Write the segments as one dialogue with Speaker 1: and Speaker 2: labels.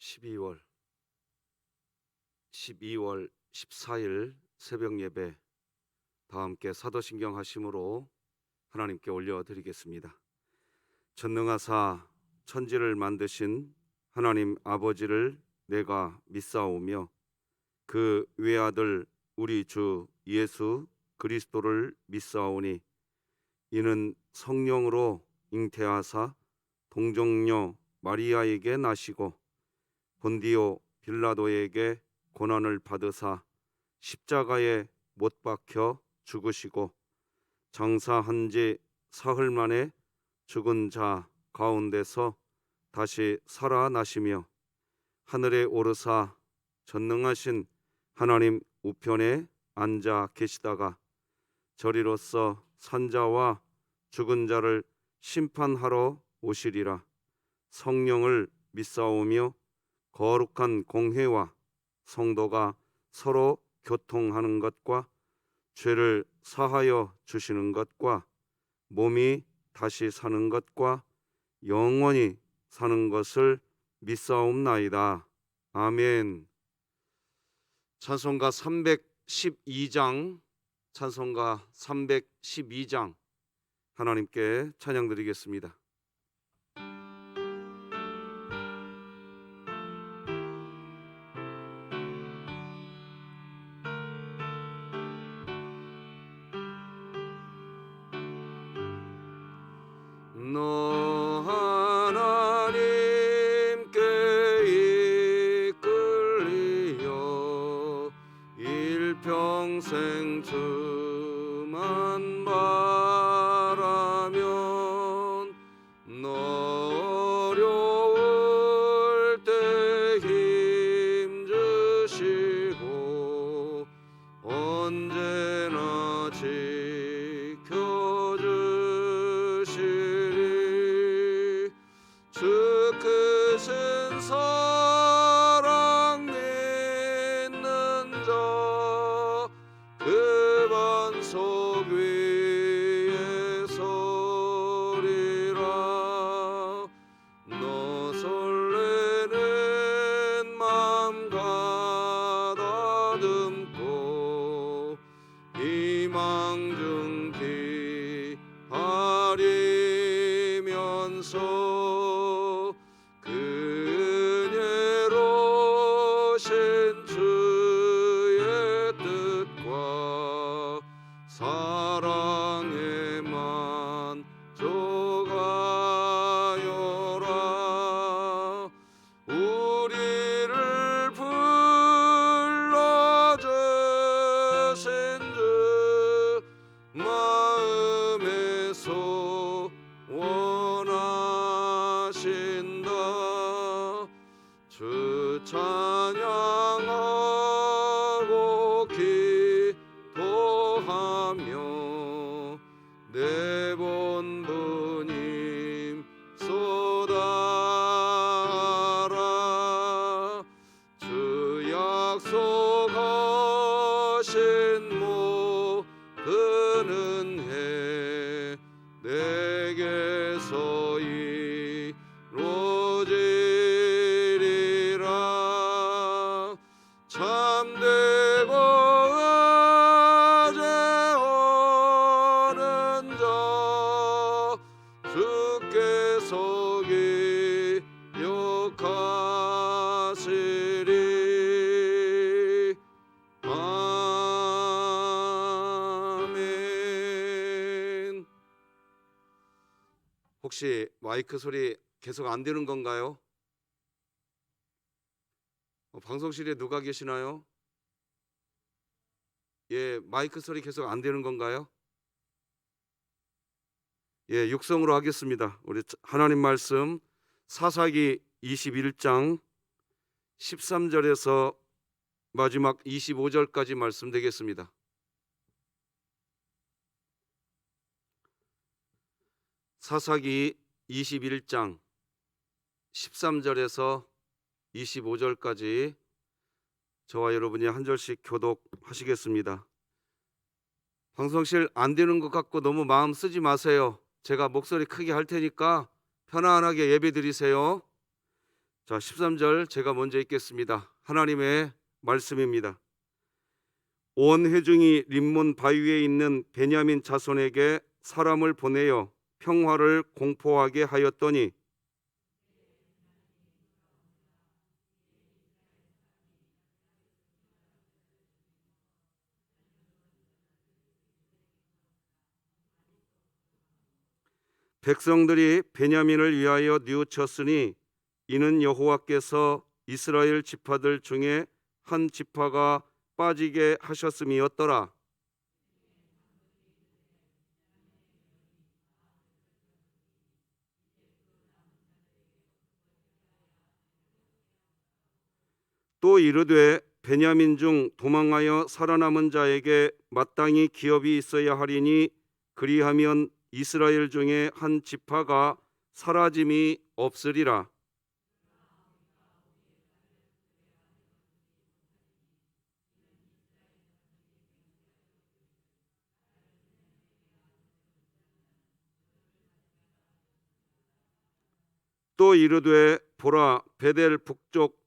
Speaker 1: 12월 14일 새벽 예배 다 함께 사도신경 하심으로 하나님께 올려드리겠습니다. 전능하사 천지를 만드신 하나님 아버지를 내가 믿사오며 그 외아들 우리 주 예수 그리스도를 믿사오니 이는 성령으로 잉태하사 동정녀 마리아에게 나시고 본디오 빌라도에게 고난을 받으사 십자가에 못 박혀 죽으시고 장사한 지 사흘 만에 죽은 자 가운데서 다시 살아나시며 하늘에 오르사 전능하신 하나님 우편에 앉아 계시다가 저리로서 산자와 죽은 자를 심판하러 오시리라. 성령을 믿사오며 거룩한 공회와 성도가 서로 교통하는 것과 죄를 사하여 주시는 것과 몸이 다시 사는 것과 영원히 사는 것을 믿사옵나이다. 아멘. 찬송가 312장 하나님께 찬양드리겠습니다. 너 하나님께 이끌리어 일평생 주만 바라면 너 어려울 때 힘 주시고 언제나 지켜주시리. 주 크신 사랑 믿는 자 그 반석 위에 서리라. 너 설레는 맘 가다듬고 희망 중 기다리면서 그은혜로신 주의 뜻과 사랑에 만족하여라. 우리를 불러주신 주 마음에서 원하신다. 주 찬양하고 기도하며 내 본부님 쏟아라. 주 약속하신 모든 은혜 내게서 이루어지리라. 참되고 의제하는 자 주께서 기억하시리. 아멘. 혹시 마이크 소리 계속 안 되는 건가요? 방송실에 누가 계시나요? 예, 마이크 소리 계속 안 되는 건가요? 예, 육성으로 하겠습니다. 우리 하나님 말씀 사사기 21장 13절에서 마지막 25절까지 말씀드리겠습니다. 사사기 21장 13절에서 25절까지 저와 여러분이 한 절씩 교독하시겠습니다. 방송실 안 되는 것 같고 너무 마음 쓰지 마세요. 제가 목소리 크게 할 테니까 편안하게 예배 드리세요. 자, 13절 제가 먼저 읽겠습니다. 하나님의 말씀입니다. 온 회중이 림몬 바위에 있는 베냐민 자손에게 사람을 보내어 평화를 공포하게 하였더니 백성들이 베냐민을 위하여 뉘우쳤으니 이는 여호와께서 이스라엘 지파들 중에 한 지파가 빠지게 하셨음이었더라. 또 이르되 베냐민 중 도망하여 살아남은 자에게 마땅히 기업이 있어야 하리니 그리하면 이스라엘 중에 한 지파가 사라짐이 없으리라. 또 이르되 보라 베델 북쪽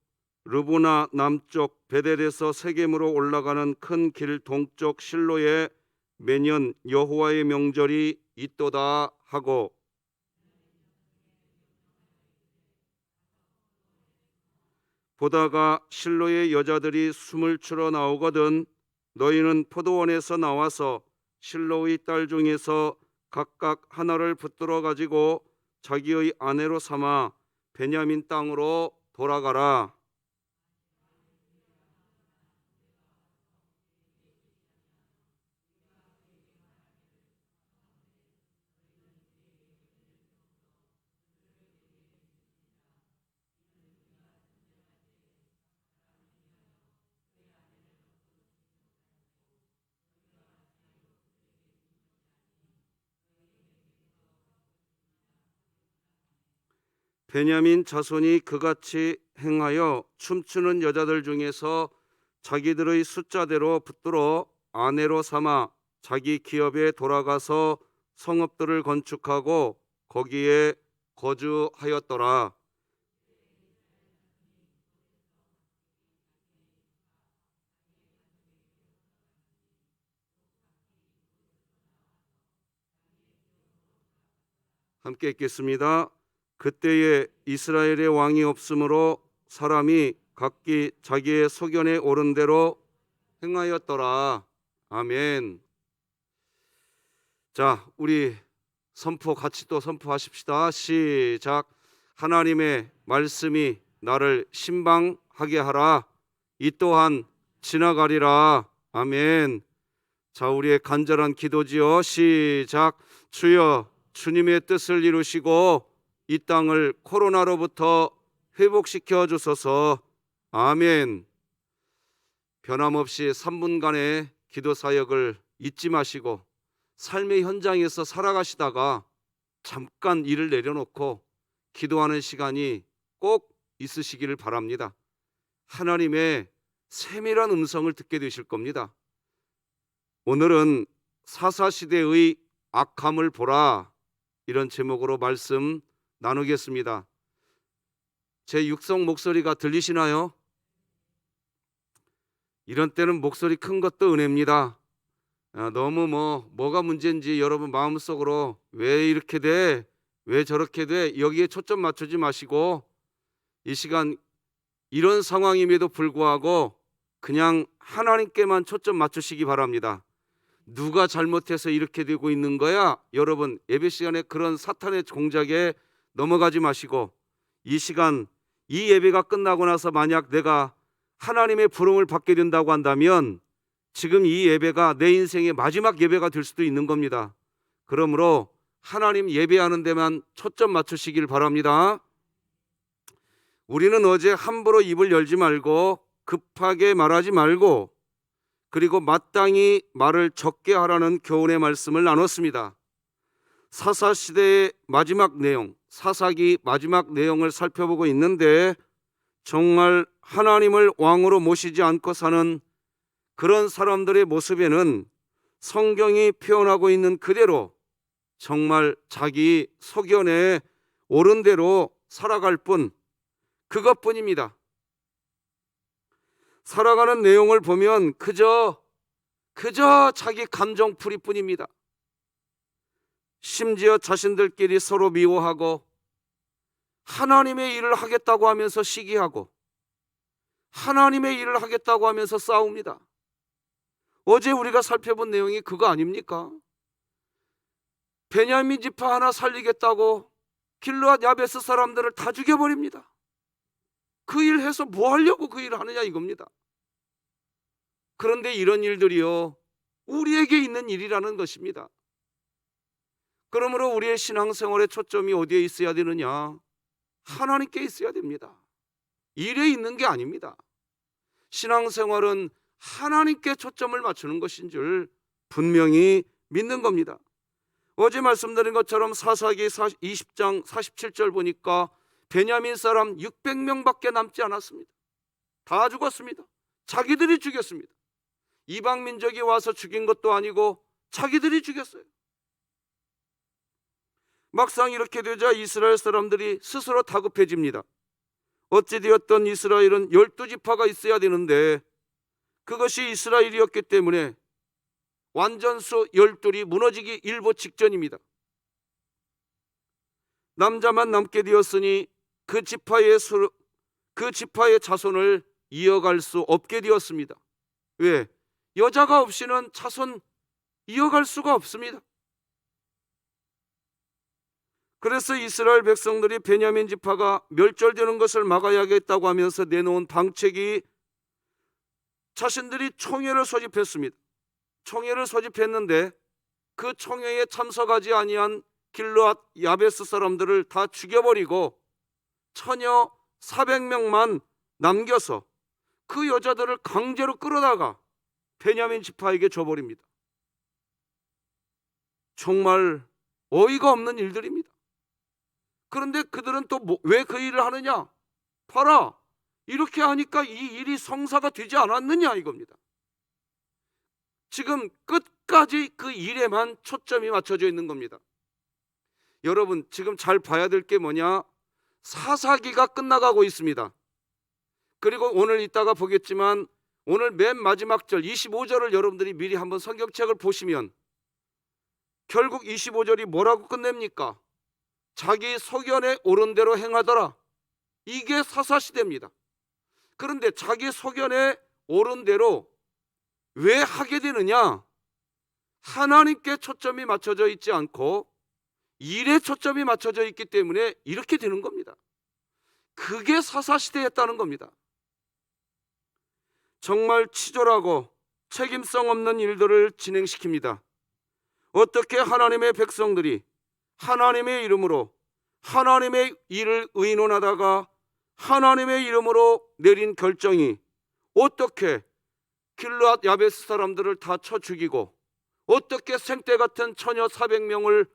Speaker 1: 르보나 남쪽 베델에서 세겜으로 올라가는 큰 길 동쪽 실로에 매년 여호와의 명절이 있도다 하고 보다가 실로의 여자들이 숨을 추러 나오거든 너희는 포도원에서 나와서 실로의 딸 중에서 각각 하나를 붙들어 가지고 자기의 아내로 삼아 베냐민 땅으로 돌아가라. 베냐민 자손이 그같이 행하여 춤추는 여자들 중에서 자기들의 숫자대로 붙들어 아내로 삼아 자기 기업에 돌아가서 성읍들을 건축하고 거기에 거주하였더라. 함께 읽겠습니다. 그때에 이스라엘의 왕이 없으므로 사람이 각기 자기의 소견에 오른 대로 행하였더라. 아멘. 자, 우리 선포 같이 또 선포하십시다. 시작. 하나님의 말씀이 나를 신방하게 하라. 이 또한 지나가리라. 아멘. 자, 우리의 간절한 기도지요. 시작. 주여 주님의 뜻을 이루시고 이 땅을 코로나로부터 회복시켜 주소서. 아멘. 변함없이 3분간의 기도 사역을 잊지 마시고 삶의 현장에서 살아가시다가 잠깐 일을 내려놓고 기도하는 시간이 꼭 있으시기를 바랍니다. 하나님의 세밀한 음성을 듣게 되실 겁니다. 오늘은 사사시대의 악함을 보라, 이런 제목으로 말씀 나누겠습니다. 제 육성 목소리가 들리시나요? 이런 때는 목소리 큰 것도 은혜입니다. 너무 뭐가 문제인지 여러분 마음속으로 왜 이렇게 돼? 왜 저렇게 돼? 여기에 초점 맞추지 마시고 이 시간 이런 상황임에도 불구하고 그냥 하나님께만 초점 맞추시기 바랍니다. 누가 잘못해서 이렇게 되고 있는 거야? 여러분 예배 시간에 그런 사탄의 공작에 넘어가지 마시고 이 시간 이 예배가 끝나고 나서 만약 내가 하나님의 부름을 받게 된다고 한다면 지금 이 예배가 내 인생의 마지막 예배가 될 수도 있는 겁니다. 그러므로 하나님 예배하는 데만 초점 맞추시길 바랍니다. 우리는 어제 함부로 입을 열지 말고 급하게 말하지 말고 그리고 마땅히 말을 적게 하라는 교훈의 말씀을 나눴습니다. 사사시대의 마지막 내용, 사사기 마지막 내용을 살펴보고 있는데 정말 하나님을 왕으로 모시지 않고 사는 그런 사람들의 모습에는 성경이 표현하고 있는 그대로 정말 자기 소견에 옳은 대로 살아갈 뿐 그것뿐입니다. 살아가는 내용을 보면 그저 자기 감정풀이뿐입니다. 심지어 자신들끼리 서로 미워하고 하나님의 일을 하겠다고 하면서 시기하고 하나님의 일을 하겠다고 하면서 싸웁니다. 어제 우리가 살펴본 내용이 그거 아닙니까? 베냐민 지파 하나 살리겠다고 길르앗 야베스 사람들을 다 죽여버립니다. 그 일 해서 뭐 하려고 그 일을 하느냐 이겁니다. 그런데 이런 일들이요, 우리에게 있는 일이라는 것입니다. 그러므로 우리의 신앙생활의 초점이 어디에 있어야 되느냐? 하나님께 있어야 됩니다. 일에 있는 게 아닙니다. 신앙생활은 하나님께 초점을 맞추는 것인 줄 분명히 믿는 겁니다. 어제 말씀드린 것처럼 사사기 20장 47절 보니까 베냐민 사람 600명밖에 남지 않았습니다. 다 죽었습니다. 자기들이 죽였습니다. 이방 민족이 와서 죽인 것도 아니고 자기들이 죽였어요. 막상 이렇게 되자 이스라엘 사람들이 스스로 다급해집니다. 어찌되었던 이스라엘은 12지파가 있어야 되는데 그것이 이스라엘이었기 때문에 완전수 12이 무너지기 일보 직전입니다. 남자만 남게 되었으니 그 지파의 자손을 이어갈 수 없게 되었습니다. 왜? 여자가 없이는 자손 이어갈 수가 없습니다. 그래서 이스라엘 백성들이 베냐민 지파가 멸절되는 것을 막아야겠다고 하면서 내놓은 방책이 자신들이 총회를 소집했습니다. 총회를 소집했는데 그 총회에 참석하지 아니한 길르앗 야베스 사람들을 다 죽여버리고 처녀 400명만 남겨서 그 여자들을 강제로 끌어다가 베냐민 지파에게 줘버립니다. 정말 어이가 없는 일들입니다. 그런데 그들은 또 왜 그 일을 하느냐? 봐라, 이렇게 하니까 이 일이 성사가 되지 않았느냐 이겁니다. 지금 끝까지 그 일에만 초점이 맞춰져 있는 겁니다. 여러분, 지금 잘 봐야 될 게 뭐냐? 사사기가 끝나가고 있습니다. 그리고 오늘 이따가 보겠지만 오늘 맨 마지막 절 25절을 여러분들이 미리 한번 성경책을 보시면 결국 25절이 뭐라고 끝냅니까? 자기 소견에 옳은 대로 행하더라. 이게 사사시대입니다. 그런데 자기 소견에 옳은 대로 왜 하게 되느냐? 하나님께 초점이 맞춰져 있지 않고 일에 초점이 맞춰져 있기 때문에 이렇게 되는 겁니다. 그게 사사시대였다는 겁니다. 정말 치졸하고 책임성 없는 일들을 진행시킵니다. 어떻게 하나님의 백성들이 하나님의 이름으로 하나님의 일을 의논하다가 하나님의 이름으로 내린 결정이 어떻게 길르앗 야베스 사람들을 다 쳐 죽이고 어떻게 생떼 같은 처녀 400명을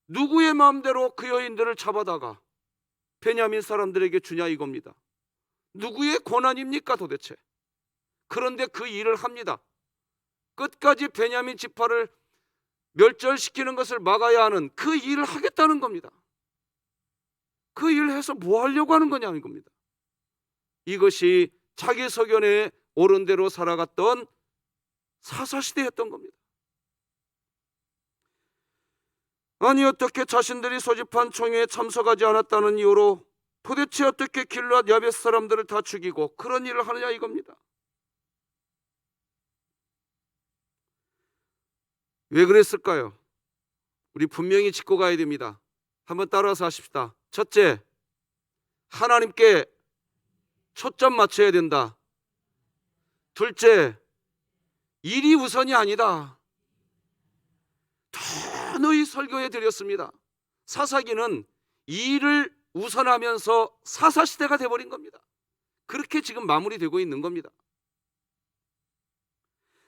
Speaker 1: 누구의 마음대로 그 여인들을 잡아다가 베냐민 사람들에게 주냐 이겁니다. 누구의 권한입니까 도대체? 그런데 그 일을 합니다. 끝까지 베냐민 지파를 멸절시키는 것을 막아야 하는 그 일을 하겠다는 겁니다. 그 일을 해서 뭐 하려고 하는 거냐는 겁니다. 이것이 자기 소견에 옳은 대로 살아갔던 사사시대였던 겁니다. 아니 어떻게 자신들이 소집한 총회에 참석하지 않았다는 이유로 도대체 어떻게 길르앗 야베스 사람들을 다 죽이고 그런 일을 하느냐 이겁니다. 왜 그랬을까요? 우리 분명히 짚고 가야 됩니다. 한번 따라서 하십시다. 첫째, 하나님께 초점 맞춰야 된다. 둘째, 일이 우선이 아니다. 도노히 설교해 드렸습니다. 사사기는 일을 우선하면서 사사시대가 돼버린 겁니다. 그렇게 지금 마무리되고 있는 겁니다.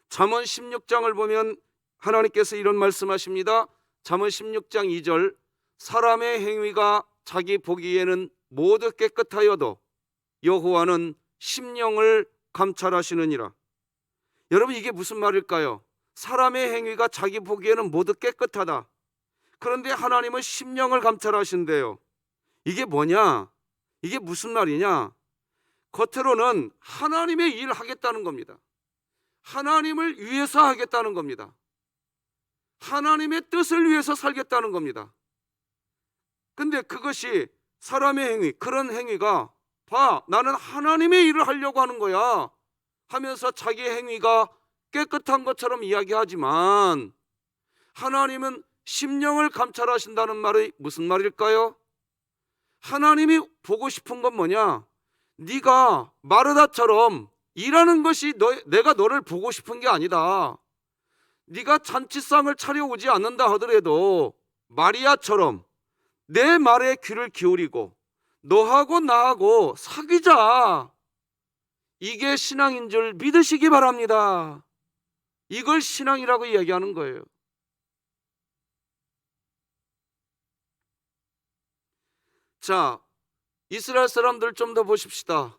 Speaker 1: 잠언 16장을 보면 하나님께서 이런 말씀하십니다. 잠언 16장 2절, 사람의 행위가 자기 보기에는 모두 깨끗하여도 여호와는 심령을 감찰하시느니라. 여러분, 이게 무슨 말일까요? 사람의 행위가 자기 보기에는 모두 깨끗하다. 그런데 하나님은 심령을 감찰하신대요. 이게 뭐냐? 이게 무슨 말이냐? 겉으로는 하나님의 일을 하겠다는 겁니다. 하나님을 위해서 하겠다는 겁니다. 하나님의 뜻을 위해서 살겠다는 겁니다. 근데 그것이 사람의 행위, 그런 행위가 봐, 나는 하나님의 일을 하려고 하는 거야 하면서 자기의 행위가 깨끗한 것처럼 이야기하지만, 하나님은 심령을 감찰하신다는 말이 무슨 말일까요? 하나님이 보고 싶은 건 뭐냐? 네가 마르다처럼 일하는 것이 내가 너를 보고 싶은 게 아니다. 네가 잔치상을 차려오지 않는다 하더라도 마리아처럼 내 말에 귀를 기울이고 너하고 나하고 사귀자. 이게 신앙인 줄 믿으시기 바랍니다. 이걸 신앙이라고 이야기하는 거예요. 자, 이스라엘 사람들 좀 더 보십시다.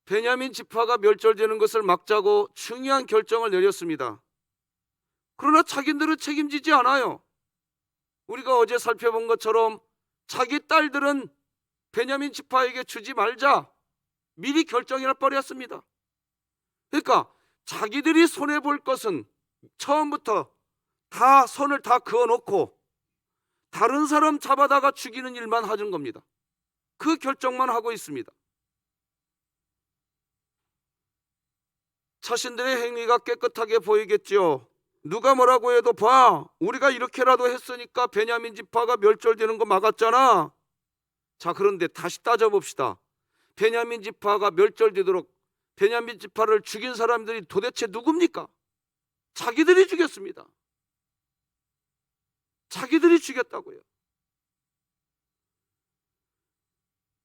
Speaker 1: 베냐민 지파가 멸절되는 것을 막자고 중요한 결정을 내렸습니다. 그러나 자기들은 책임지지 않아요. 우리가 어제 살펴본 것처럼 자기 딸들은 베냐민 지파에게 주지 말자 미리 결정해 버렸습니다. 그러니까 자기들이 손해볼 것은 처음부터 다 손을 다 그어놓고 다른 사람 잡아다가 죽이는 일만 하는 겁니다. 그 결정만 하고 있습니다. 자신들의 행위가 깨끗하게 보이겠죠. 누가 뭐라고 해도 봐, 우리가 이렇게라도 했으니까 베냐민 지파가 멸절되는 거 막았잖아. 자, 그런데 다시 따져봅시다. 베냐민 지파가 멸절되도록 베냐민 지파를 죽인 사람들이 도대체 누굽니까? 자기들이 죽였습니다. 자기들이 죽였다고요.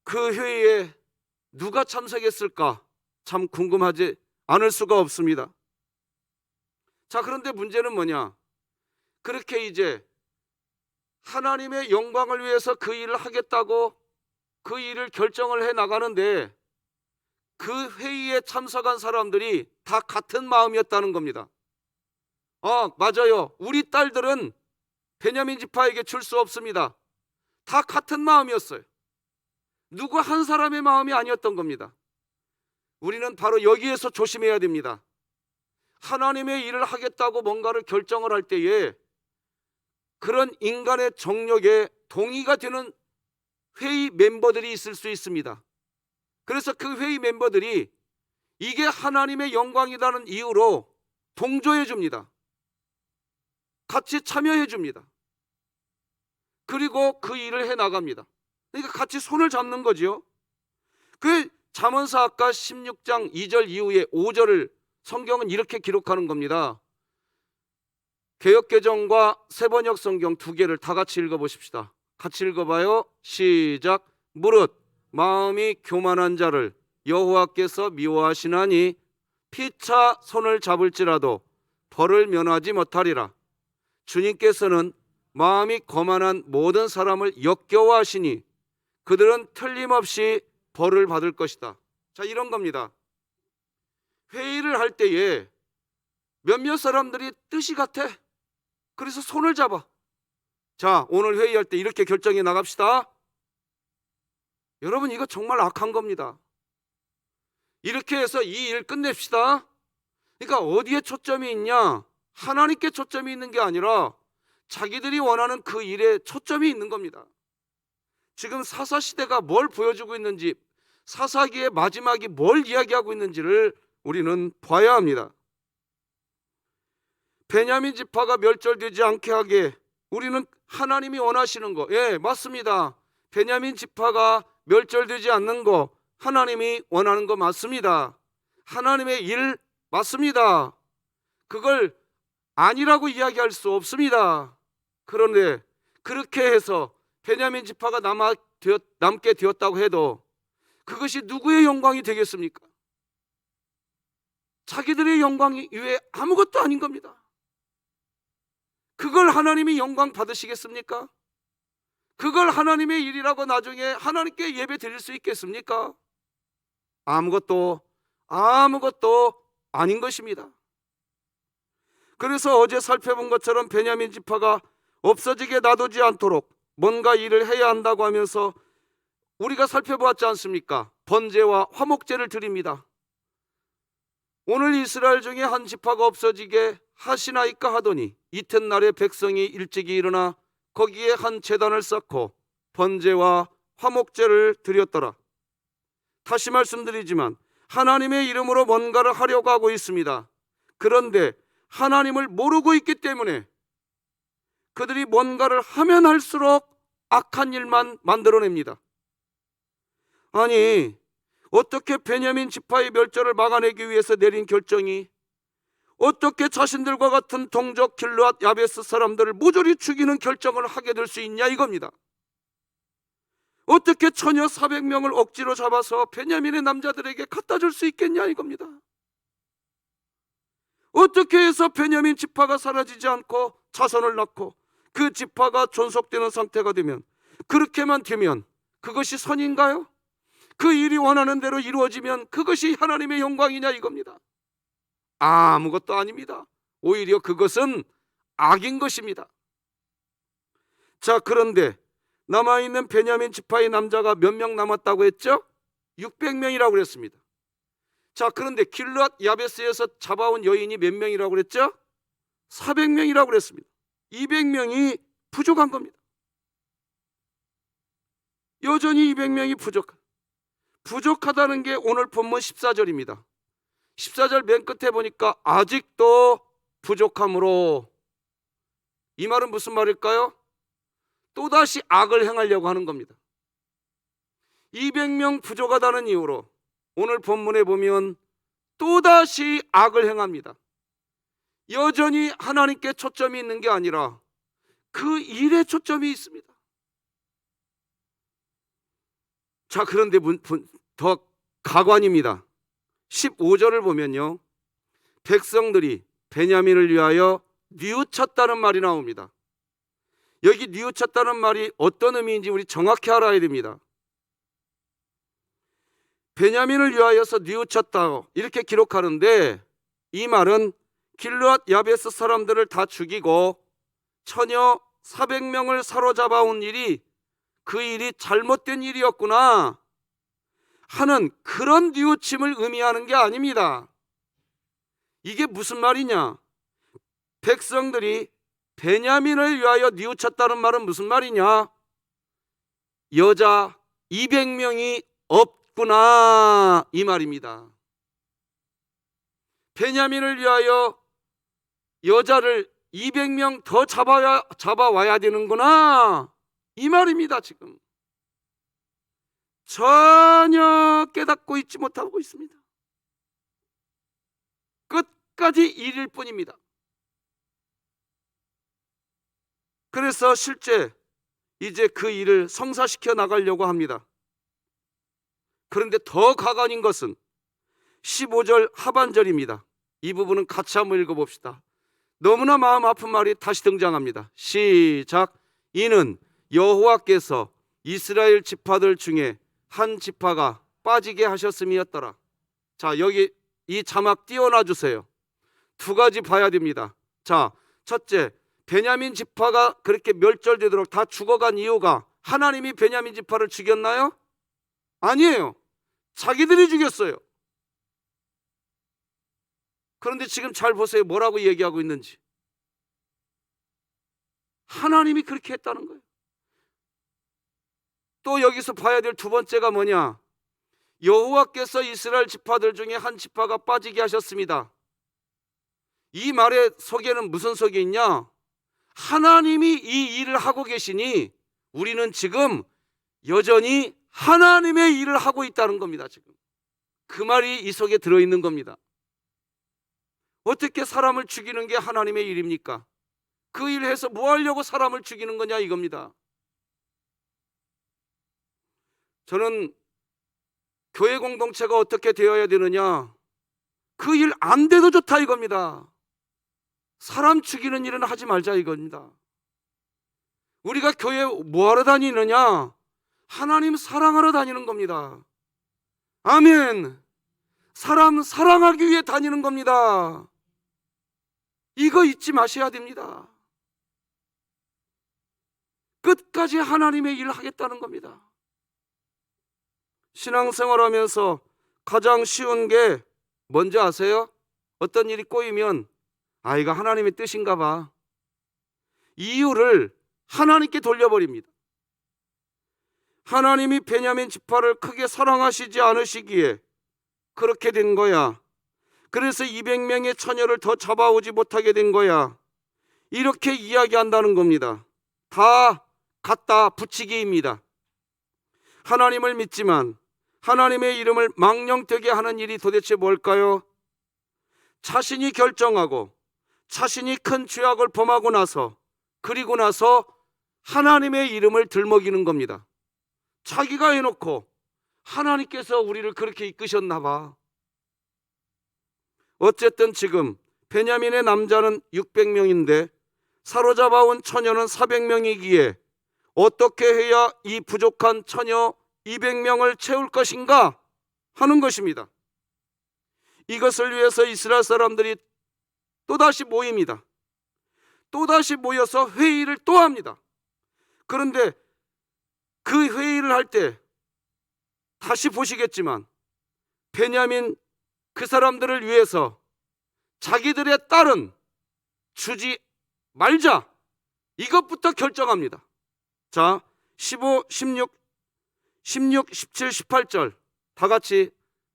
Speaker 1: 그 회의에 누가 참석했을까? 참 궁금하지 않을 수가 없습니다. 자, 그런데 문제는 뭐냐? 그렇게 이제 하나님의 영광을 위해서 그 일을 하겠다고 그 일을 결정을 해 나가는데, 그 회의에 참석한 사람들이 다 같은 마음이었다는 겁니다. 맞아요. 우리 딸들은 베냐민 지파에게 줄 수 없습니다. 다 같은 마음이었어요. 누구 한 사람의 마음이 아니었던 겁니다. 우리는 바로 여기에서 조심해야 됩니다. 하나님의 일을 하겠다고 뭔가를 결정을 할 때에 그런 인간의 정력에 동의가 되는 회의 멤버들이 있을 수 있습니다. 그래서 그 회의 멤버들이 이게 하나님의 영광이라는 이유로 동조해 줍니다. 같이 참여해 줍니다. 그리고 그 일을 해 나갑니다. 그러니까 같이 손을 잡는 거죠. 그 잠언서 아까 16장 2절 이후에 5절을 성경은 이렇게 기록하는 겁니다. 개역개정과 새번역 성경 두 개를 다 같이 읽어보십시다. 같이 읽어봐요. 시작. 무릇 마음이 교만한 자를 여호와께서 미워하시나니 피차 손을 잡을지라도 벌을 면하지 못하리라. 주님께서는 마음이 거만한 모든 사람을 역겨워하시니 그들은 틀림없이 벌을 받을 것이다. 자, 이런 겁니다. 회의를 할 때에 몇몇 사람들이 뜻이 같아. 그래서 손을 잡아. 자, 오늘 회의할 때 이렇게 결정해 나갑시다. 여러분, 이거 정말 악한 겁니다. 이렇게 해서 이 일 끝냅시다. 그러니까 어디에 초점이 있냐? 하나님께 초점이 있는 게 아니라 자기들이 원하는 그 일에 초점이 있는 겁니다. 지금 사사시대가 뭘 보여주고 있는지, 사사기의 마지막이 뭘 이야기하고 있는지를 우리는 봐야 합니다. 베냐민 지파가 멸절되지 않게 하게 우리는 하나님이 원하시는 거, 맞습니다. 베냐민 지파가 멸절되지 않는 거 하나님이 원하는 거 맞습니다. 하나님의 일 맞습니다. 그걸 아니라고 이야기할 수 없습니다. 그런데 그렇게 해서 베냐민 지파가 남게 되었다고 해도 그것이 누구의 영광이 되겠습니까? 자기들의 영광이 이외에 아무것도 아닌 겁니다. 그걸 하나님이 영광 받으시겠습니까? 그걸 하나님의 일이라고 나중에 하나님께 예배 드릴 수 있겠습니까? 아무것도 아닌 것입니다. 그래서 어제 살펴본 것처럼 베냐민 지파가 없어지게 놔두지 않도록 뭔가 일을 해야 한다고 하면서 우리가 살펴보았지 않습니까? 번제와 화목제를 드립니다. 오늘 이스라엘 중에 한 지파가 없어지게 하시나이까 하더니 이튿날에 백성이 일찍이 일어나 거기에 한 제단을 쌓고 번제와 화목제를 드렸더라. 다시 말씀드리지만 하나님의 이름으로 뭔가를 하려고 하고 있습니다. 그런데 하나님을 모르고 있기 때문에 그들이 뭔가를 하면 할수록 악한 일만 만들어냅니다. 아니, 어떻게 베냐민 지파의 멸절을 막아내기 위해서 내린 결정이 어떻게 자신들과 같은 동족 길르앗 야베스 사람들을 모조리 죽이는 결정을 하게 될 수 있냐 이겁니다. 어떻게 처녀 400명을 억지로 잡아서 베냐민의 남자들에게 갖다 줄 수 있겠냐 이겁니다. 어떻게 해서 베냐민 지파가 사라지지 않고 자손을 낳고 그 지파가 존속되는 상태가 되면, 그렇게만 되면 그것이 선인가요? 그 일이 원하는 대로 이루어지면 그것이 하나님의 영광이냐 이겁니다. 아무것도 아닙니다. 오히려 그것은 악인 것입니다. 자, 그런데 남아있는 베냐민 지파의 남자가 몇 명 남았다고 했죠? 600명이라고 그랬습니다. 자, 그런데 길르앗 야베스에서 잡아온 여인이 몇 명이라고 그랬죠? 400명이라고 그랬습니다. 200명이 부족한 겁니다. 여전히 200명이 부족하다는 게 오늘 본문 14절입니다. 14절 맨 끝에 보니까 아직도 부족함으로, 이 말은 무슨 말일까요? 또다시 악을 행하려고 하는 겁니다. 200명 부족하다는 이유로 오늘 본문에 보면 또다시 악을 행합니다. 여전히 하나님께 초점이 있는 게 아니라 그 일에 초점이 있습니다. 자, 그런데 더 가관입니다. 15절을 보면요, 백성들이 베냐민을 위하여 뉘우쳤다는 말이 나옵니다. 여기 뉘우쳤다는 말이 어떤 의미인지 우리 정확히 알아야 됩니다. 베냐민을 위하여서 뉘우쳤다 이렇게 기록하는데, 이 말은 길르앗 야베스 사람들을 다 죽이고 처녀 400명을 사로잡아온 일이 그 일이 잘못된 일이었구나 하는 그런 뉘우침을 의미하는 게 아닙니다. 이게 무슨 말이냐? 백성들이 베냐민을 위하여 뉘우쳤다는 말은 무슨 말이냐? 여자 200명이 없구나 이 말입니다. 베냐민을 위하여 여자를 200명 더 잡아와야 되는구나 이 말입니다. 지금 전혀 깨닫고 있지 못하고 있습니다. 끝까지 일일 뿐입니다. 그래서 실제 이제 그 일을 성사시켜 나가려고 합니다. 그런데 더 가관인 것은 15절 하반절입니다. 이 부분은 같이 한번 읽어봅시다. 너무나 마음 아픈 말이 다시 등장합니다. 시작. 이는 여호와께서 이스라엘 지파들 중에 한 지파가 빠지게 하셨음이었더라. 자, 여기 이 자막 띄워놔 주세요. 두 가지 봐야 됩니다. 자, 첫째, 베냐민 지파가 그렇게 멸절되도록 다 죽어간 이유가 하나님이 베냐민 지파를 죽였나요? 아니에요. 자기들이 죽였어요. 그런데 지금 잘 보세요. 뭐라고 얘기하고 있는지. 하나님이 그렇게 했다는 거예요. 또 여기서 봐야 될 두 번째가 뭐냐? 여호와께서 이스라엘 지파들 중에 한 지파가 빠지게 하셨습니다. 이 말의 속에는 무슨 속에 있냐? 하나님이 이 일을 하고 계시니 우리는 지금 여전히 하나님의 일을 하고 있다는 겁니다. 지금 그 말이 이 속에 들어있는 겁니다. 어떻게 사람을 죽이는 게 하나님의 일입니까? 그 일을 해서 뭐 하려고 사람을 죽이는 거냐 이겁니다. 저는 교회 공동체가 어떻게 되어야 되느냐, 그 일 안 돼도 좋다 이겁니다. 사람 죽이는 일은 하지 말자 이겁니다. 우리가 교회 뭐하러 다니느냐? 하나님 사랑하러 다니는 겁니다. 아멘. 사람 사랑하기 위해 다니는 겁니다. 이거 잊지 마셔야 됩니다. 끝까지 하나님의 일을 하겠다는 겁니다. 신앙생활하면서 가장 쉬운 게 뭔지 아세요? 어떤 일이 꼬이면 이거 하나님의 뜻인가 봐. 이유를 하나님께 돌려버립니다. 하나님이 베냐민 지파를 크게 사랑하시지 않으시기에 그렇게 된 거야. 그래서 200명의 처녀를 더 잡아오지 못하게 된 거야. 이렇게 이야기한다는 겁니다. 다 갖다 붙이기입니다. 하나님을 믿지만 하나님의 이름을 망령되게 하는 일이 도대체 뭘까요? 자신이 결정하고 자신이 큰 죄악을 범하고 나서, 그리고 나서 하나님의 이름을 들먹이는 겁니다. 자기가 해놓고 하나님께서 우리를 그렇게 이끄셨나 봐. 어쨌든 지금 베냐민의 남자는 600명인데 사로잡아온 처녀는 400명이기에 어떻게 해야 이 부족한 처녀 200명을 채울 것인가 하는 것입니다. 이것을 위해서 이스라엘 사람들이 또다시 모입니다. 또다시 모여서 회의를 또 합니다. 그런데 그 회의를 할 때 다시 보시겠지만 베냐민 그 사람들을 위해서 자기들의 딸은 주지 말자, 이것부터 결정합니다. 자, 15, 16, 17, 18절 다 같이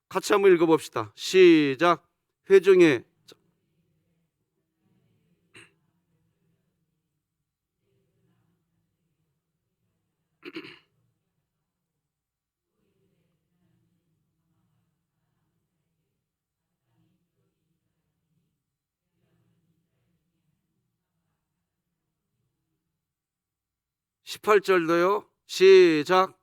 Speaker 1: 한번 읽어봅시다. 시작. 회중에 18절도요. 시작.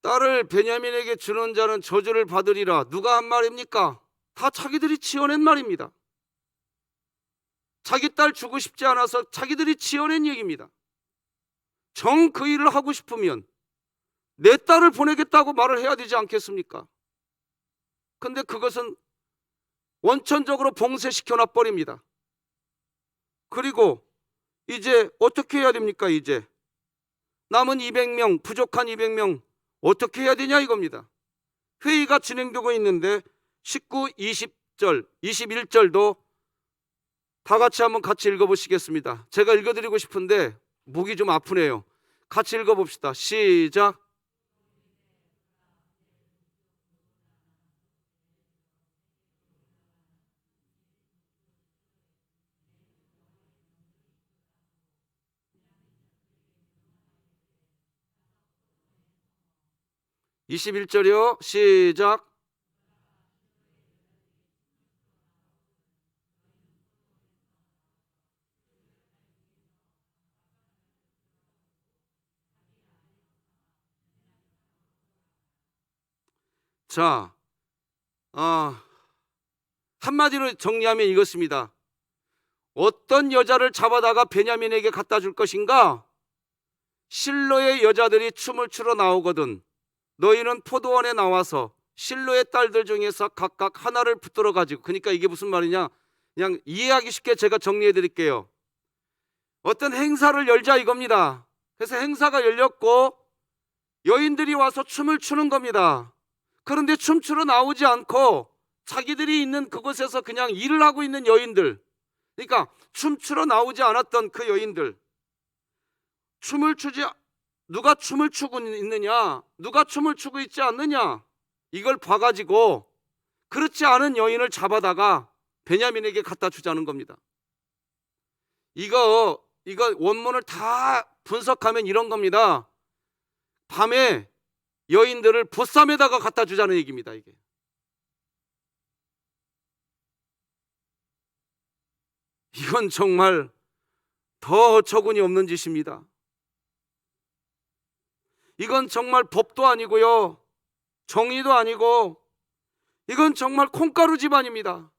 Speaker 1: 딸을 베냐민에게 주는 자는 저주를 받으리라. 누가 한 말입니까? 다 자기들이 지어낸 말입니다. 자기 딸 주고 싶지 않아서 자기들이 지어낸 얘기입니다. 정 그 일을 하고 싶으면 내 딸을 보내겠다고 말을 해야 되지 않겠습니까? 근데 그것은 원천적으로 봉쇄시켜 놔버립니다. 그리고 이제 어떻게 해야 됩니까? 이제 남은 200명, 부족한 200명 어떻게 해야 되냐 이겁니다. 회의가 진행되고 있는데 19, 20절, 21절도 다 같이 한번 같이 읽어보시겠습니다. 제가 읽어드리고 싶은데 목이 좀 아프네요. 같이 읽어봅시다. 시작. 21절이요. 시작. 자, 한마디로 정리하면 이것입니다. 어떤 여자를 잡아다가 베냐민에게 갖다 줄 것인가? 실로의 여자들이 춤을 추러 나오거든 너희는 포도원에 나와서 실로의 딸들 중에서 각각 하나를 붙들어 가지고, 그러니까 이게 무슨 말이냐, 그냥 이해하기 쉽게 제가 정리해 드릴게요. 어떤 행사를 열자 이겁니다. 그래서 행사가 열렸고 여인들이 와서 춤을 추는 겁니다. 그런데 춤추러 나오지 않고 자기들이 있는 그곳에서 그냥 일을 하고 있는 여인들, 그러니까 춤추러 나오지 않았던 그 여인들, 누가 춤을 추고 있느냐, 누가 춤을 추고 있지 않느냐, 이걸 봐가지고 그렇지 않은 여인을 잡아다가 베냐민에게 갖다 주자는 겁니다. 이거 원문을 다 분석하면 이런 겁니다. 밤에 여인들을 보쌈에다가 갖다 주자는 얘기입니다. 이건 정말 더 어처구니 없는 짓입니다. 이건 정말 법도 아니고요, 정의도 아니고, 이건 정말 콩가루 집안입니다.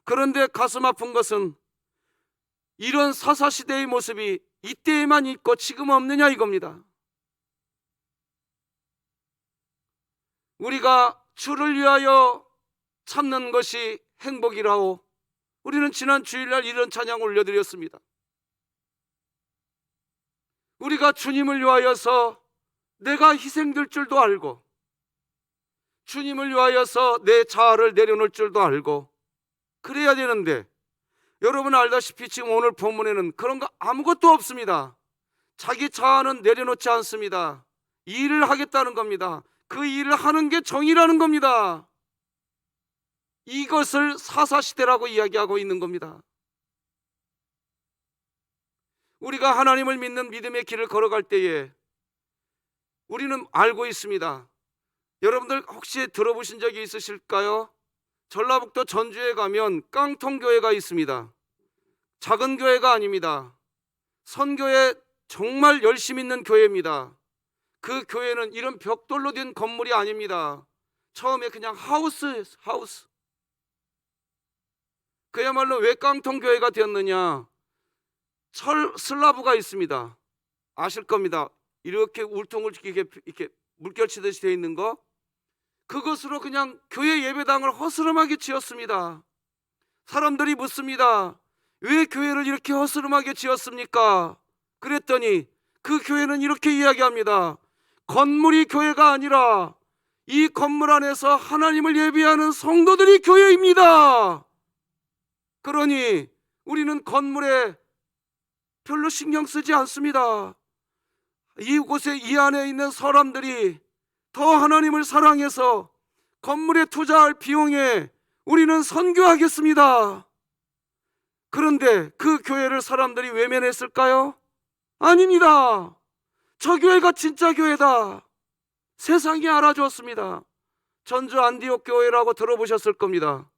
Speaker 1: 그런데 가슴 아픈 것은 이런 사사시대의 모습이 이때에만 있고 지금 없느냐 이겁니다. 우리가 주를 위하여 참는 것이 행복이라오. 우리는 지난 주일날 이런 찬양 올려드렸습니다. 우리가 주님을 위하여서 내가 희생될 줄도 알고, 주님을 위하여서 내 자아를 내려놓을 줄도 알고 그래야 되는데, 여러분 알다시피 지금 오늘 본문에는 그런 거 아무것도 없습니다. 자기 자아는 내려놓지 않습니다. 일을 하겠다는 겁니다. 그 일을 하는 게 정의라는 겁니다. 이것을 사사시대라고 이야기하고 있는 겁니다. 우리가 하나님을 믿는 믿음의 길을 걸어갈 때에 우리는 알고 있습니다. 여러분들 혹시 들어보신 적이 있으실까요? 전라북도 전주에 가면 깡통교회가 있습니다. 작은 교회가 아닙니다. 선교에 정말 열심히 있는 교회입니다. 그 교회는 이런 벽돌로 된 건물이 아닙니다. 처음에 그냥 하우스. 그야말로 왜 깡통교회가 되었느냐? 슬라브가 있습니다. 아실 겁니다. 이렇게 울퉁을 이렇게 물결치듯이 되어 있는 거, 그것으로 그냥 교회 예배당을 허스름하게 지었습니다. 사람들이 묻습니다. 왜 교회를 이렇게 허스름하게 지었습니까? 그랬더니 그 교회는 이렇게 이야기합니다. 건물이 교회가 아니라 이 건물 안에서 하나님을 예배하는 성도들이 교회입니다. 그러니 우리는 건물에 별로 신경 쓰지 않습니다. 이곳에 이 안에 있는 사람들이 더 하나님을 사랑해서 건물에 투자할 비용에 우리는 선교하겠습니다. 그런데 그 교회를 사람들이 외면했을까요? 아닙니다. 저 교회가 진짜 교회다. 세상이 알아주었습니다. 전주 안디옥 교회라고 들어보셨을 겁니다.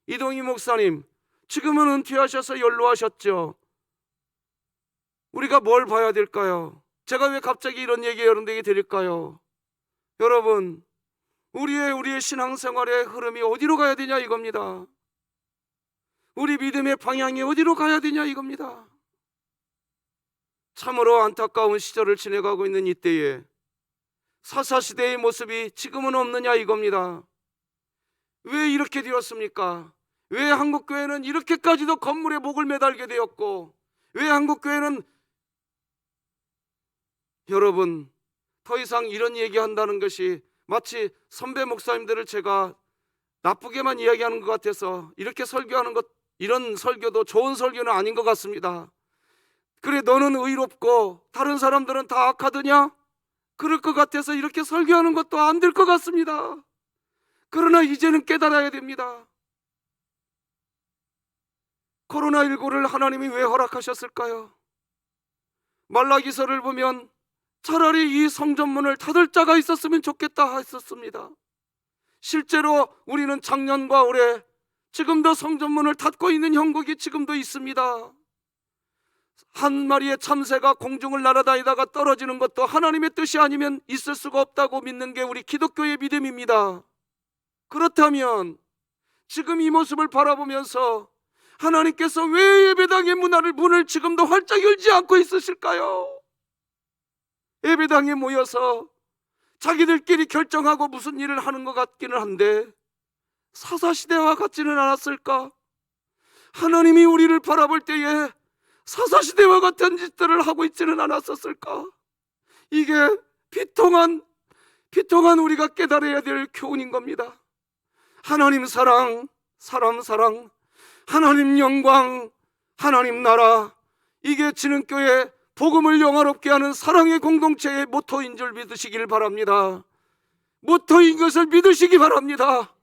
Speaker 1: 이동희 목사님, 지금은 은퇴하셔서 연로하셨죠. 우리가 뭘 봐야 될까요? 제가 왜 갑자기 이런 얘기 여러분들에게 드릴까요? 여러분, 우리의 신앙생활의 흐름이 어디로 가야 되냐 이겁니다. 우리 믿음의 방향이 어디로 가야 되냐 이겁니다. 참으로 안타까운 시절을 지내가고 있는 이때에 사사시대의 모습이 지금은 없느냐 이겁니다. 왜 이렇게 되었습니까? 왜 한국교회는 이렇게까지도 건물에 목을 매달게 되었고, 왜 한국교회는, 여러분, 더 이상 이런 얘기한다는 것이 마치 선배 목사님들을 제가 나쁘게만 이야기하는 것 같아서 이렇게 설교하는 것, 이런 설교도 좋은 설교는 아닌 것 같습니다. 그래, 너는 의롭고 다른 사람들은 다 악하더냐? 그럴 것 같아서 이렇게 설교하는 것도 안 될 것 같습니다. 그러나 이제는 깨달아야 됩니다. 코로나19를 하나님이 왜 허락하셨을까요? 말라기서를 보면 차라리 이 성전문을 닫을 자가 있었으면 좋겠다 했었습니다. 실제로 우리는 작년과 올해 지금도 성전문을 닫고 있는 형국이 지금도 있습니다. 한 마리의 참새가 공중을 날아다니다가 떨어지는 것도 하나님의 뜻이 아니면 있을 수가 없다고 믿는 게 우리 기독교의 믿음입니다. 그렇다면 지금 이 모습을 바라보면서 하나님께서 왜 예배당의 문을 지금도 활짝 열지 않고 있으실까요? 예배당에 모여서 자기들끼리 결정하고 무슨 일을 하는 것 같기는 한데 사사시대와 같지는 않았을까? 하나님이 우리를 바라볼 때에 사사시대와 같은 짓들을 하고 있지는 않았었을까? 이게 비통한 우리가 깨달아야 될 교훈인 겁니다. 하나님 사랑, 사람 사랑, 하나님 영광, 하나님 나라, 이게 진흥교회 복음을 영화롭게 하는 사랑의 공동체의 모토인 줄 믿으시길 바랍니다. 모토인 것을 믿으시기 바랍니다.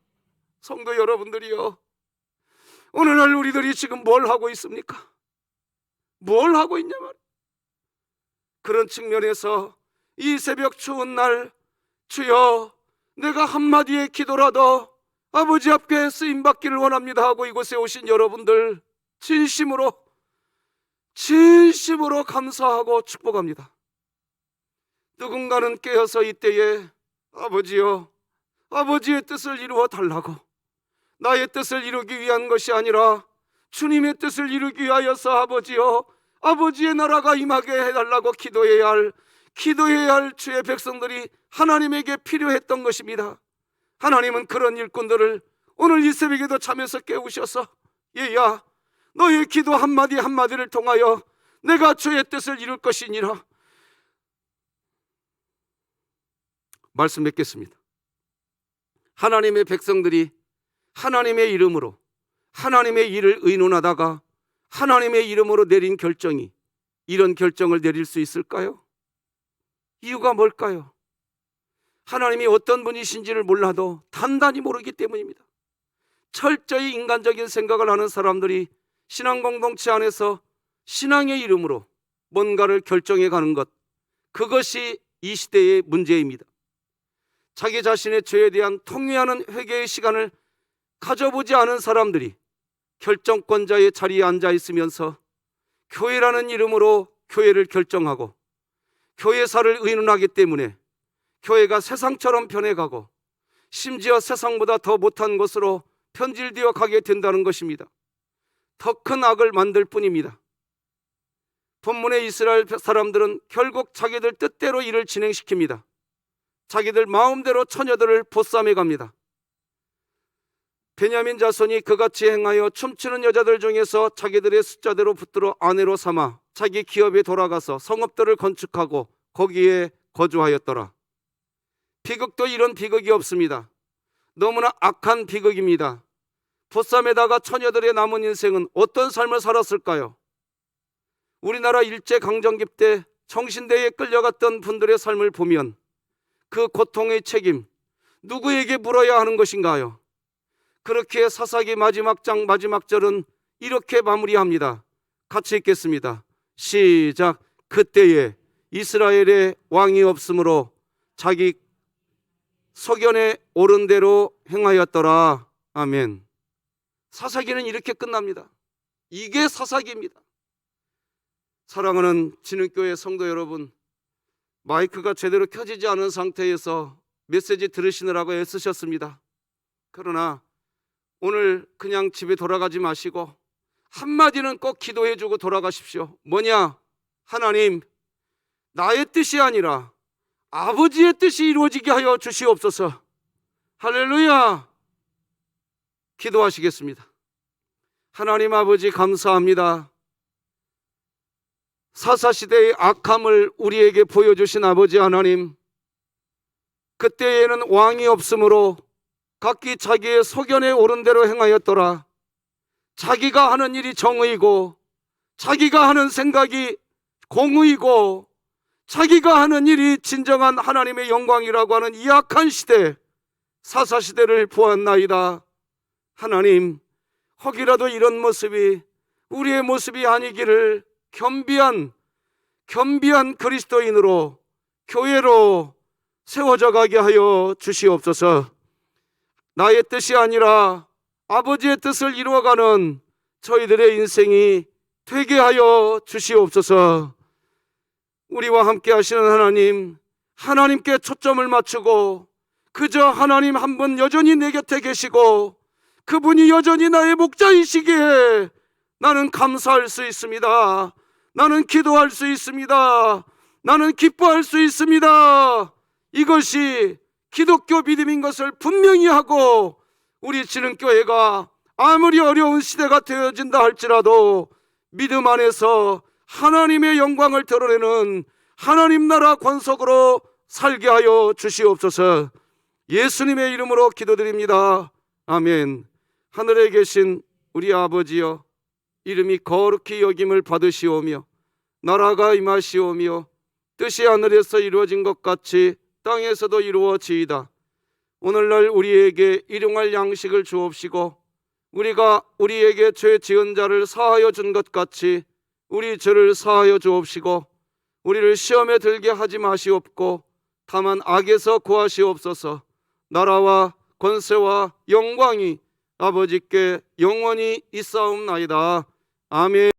Speaker 1: 성도 여러분들이요, 오늘날 우리들이 지금 뭘 하고 있습니까? 뭘 하고 있냐 말이야. 그런 측면에서 이 새벽 추운 날, 주여 내가 한마디의 기도라도 아버지 앞에 쓰임받기를 원합니다 하고 이곳에 오신 여러분들 진심으로 감사하고 축복합니다. 누군가는 깨어서 이때에 아버지여, 아버지의 뜻을 이루어 달라고, 나의 뜻을 이루기 위한 것이 아니라 주님의 뜻을 이루기 위하여서 아버지여, 아버지의 나라가 임하게 해달라고 기도해야 할 주의 백성들이 하나님에게 필요했던 것입니다. 하나님은 그런 일꾼들을 오늘 이 새벽에도 잠에서 깨우셔서 얘야, 너의 기도 한마디 한마디를 통하여 내가 주의 뜻을 이룰 것이니라 말씀 맺겠습니다. 하나님의 백성들이 하나님의 이름으로 하나님의 일을 의논하다가 하나님의 이름으로 내린 결정이 이런 결정을 내릴 수 있을까요? 이유가 뭘까요? 하나님이 어떤 분이신지를 몰라도 단단히 모르기 때문입니다. 철저히 인간적인 생각을 하는 사람들이 신앙 공동체 안에서 신앙의 이름으로 뭔가를 결정해 가는 것, 그것이 이 시대의 문제입니다. 자기 자신의 죄에 대한 통회하는 회개의 시간을 가져보지 않은 사람들이 결정권자의 자리에 앉아 있으면서 교회라는 이름으로 교회를 결정하고 교회사를 의논하기 때문에 교회가 세상처럼 변해가고 심지어 세상보다 더 못한 것으로 편질되어 가게 된다는 것입니다. 더 큰 악을 만들 뿐입니다. 본문의 이스라엘 사람들은 결국 자기들 뜻대로 일을 진행시킵니다. 자기들 마음대로 처녀들을 보쌈해 갑니다. 베냐민 자손이 그같이 행하여 춤추는 여자들 중에서 자기들의 숫자대로 붙들어 아내로 삼아 자기 기업에 돌아가서 성읍들을 건축하고 거기에 거주하였더라. 비극도 이런 비극이 없습니다. 너무나 악한 비극입니다. 보쌈에다가 처녀들의 남은 인생은 어떤 삶을 살았을까요? 우리나라 일제강점기 때 성신대에 끌려갔던 분들의 삶을 보면 그 고통의 책임 누구에게 물어야 하는 것인가요? 그렇게 사사기 마지막 장 마지막 절은 이렇게 마무리합니다. 같이 읽겠습니다. 시작. 그때에 이스라엘의 왕이 없으므로 자기 소견에 옳은 대로 행하였더라. 아멘. 사사기는 이렇게 끝납니다. 이게 사사기입니다. 사랑하는 진흥교회 성도 여러분, 마이크가 제대로 켜지지 않은 상태에서 메시지 들으시느라고 애쓰셨습니다. 그러나 오늘 그냥 집에 돌아가지 마시고 한마디는 꼭 기도해주고 돌아가십시오. 뭐냐? 하나님, 나의 뜻이 아니라 아버지의 뜻이 이루어지게 하여 주시옵소서. 할렐루야. 기도하시겠습니다. 하나님 아버지, 감사합니다. 사사시대의 악함을 우리에게 보여주신 아버지 하나님, 그때에는 왕이 없으므로 각기 자기의 소견에 옳은 대로 행하였더라. 자기가 하는 일이 정의이고 자기가 하는 생각이 공의이고 자기가 하는 일이 진정한 하나님의 영광이라고 하는 이 악한 시대, 사사시대를 보았나이다. 하나님, 혹이라도 이런 모습이 우리의 모습이 아니기를 겸비한 그리스도인으로 교회로 세워져 가게 하여 주시옵소서. 나의 뜻이 아니라 아버지의 뜻을 이루어가는 저희들의 인생이 되게 하여 주시옵소서. 우리와 함께 하시는 하나님, 하나님께 초점을 맞추고 그저 하나님 한 분 여전히 내 곁에 계시고 그분이 여전히 나의 목자이시기에 나는 감사할 수 있습니다. 나는 기도할 수 있습니다. 나는 기뻐할 수 있습니다. 이것이 기독교 믿음인 것을 분명히 하고 우리 진흥교회가 아무리 어려운 시대가 되어진다 할지라도 믿음 안에서 하나님의 영광을 드러내는 하나님 나라 권속으로 살게 하여 주시옵소서. 예수님의 이름으로 기도드립니다. 아멘. 하늘에 계신 우리 아버지여, 이름이 거룩히 여김을 받으시오며 나라가 임하시오며 뜻이 하늘에서 이루어진 것 같이 땅에서도 이루어지이다. 오늘날 우리에게 일용할 양식을 주옵시고 우리가 우리에게 죄 지은 자를 사하여 준 것 같이 우리 죄를 사하여 주옵시고 우리를 시험에 들게 하지 마시옵고 다만 악에서 구하시옵소서. 나라와 권세와 영광이 아버지께 영원히 있사옵나이다. 아멘.